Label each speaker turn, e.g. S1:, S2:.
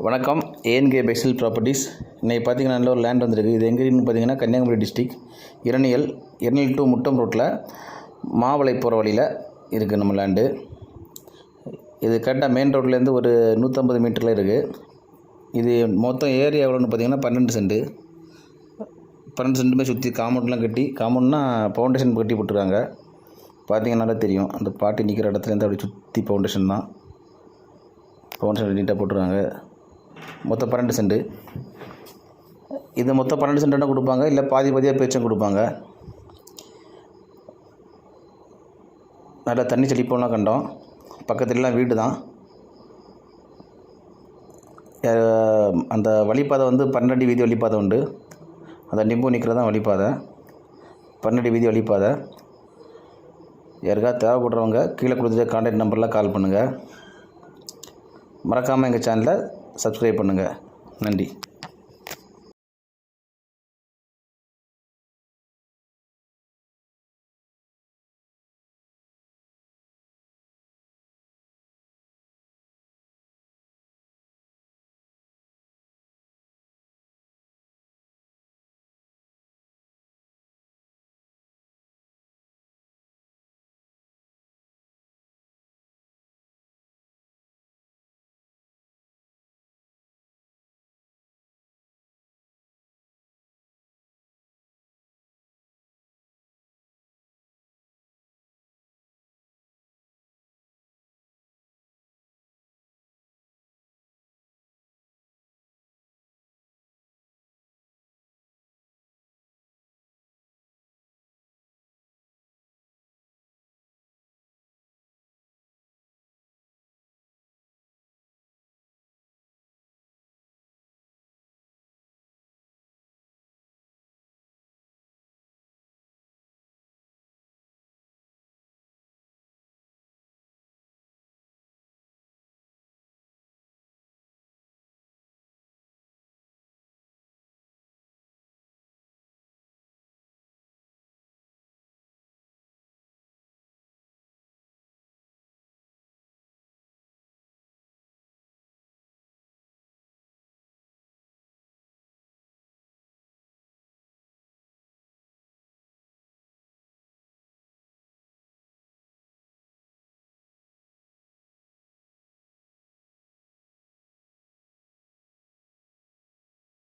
S1: வணக்கம். ஏஎன்கே பெக்ஸல் ப்ராப்பர்ட்டிஸ். இன்றைக்கி பார்த்தீங்கன்னா நல்ல ஒரு லேண்ட் வந்திருக்கு. இது எங்கேன்னு பார்த்தீங்கன்னா கன்னியாகுமரி டிஸ்ட்ரிக் இரணியல் டு முட்டம் ரோட்டில் மாவளை போகிற வழியில் இருக்குது நம்ம லேண்டு. இது கரெக்டாக மெயின் ரோட்லேருந்து ஒரு 150 மீட்டரில் இருக்குது. இது மொத்தம் ஏரியா எவ்வளோன்னு பார்த்தீங்கன்னா 12 சென்ட்டு. 12 சென்ட்டுமே சுற்றி காம்பவுண்ட்லாம் கட்டி, காம்பவுண்ட்னா ஃபவுண்டேஷன் கட்டி போட்டுருக்காங்க. பார்த்தீங்கன்னாலே தெரியும், அந்த பாட்டி நிற்கிற இடத்துலேருந்து அப்படி சுற்றி ஃபவுண்டேஷன் தான். ஃபவுண்டேஷன் நீட்டாக போட்டுருக்காங்க. மொத்தம் 12 சென்ட்டு. இது மொத்தம் 12 சென்ட்டுனா கொடுப்பாங்க, இல்லை பாதியாக பேச்சும் கொடுப்பாங்க. நல்லா தண்ணி செழிப்பெல்லாம் கண்டோம். பக்கத்துலலாம் வீடு தான். அந்த வழிப்பாதை வந்து 12 அடி வீதி வழிப்பாதை உண்டு. அந்த நிம்பு நிற்கிறதான் வழிப்பாதை, 12 அடி வீதி வழிப்பாதை. யாருக்காவது தேவைப்படுறவங்க கீழே கொடுத்துட்டு கான்டாக்ட் நம்பரில் கால் பண்ணுங்கள். மறக்காமல் எங்கள் சேனலை சப்ஸ்கிரைப் பண்ணுங்கள். நன்றி.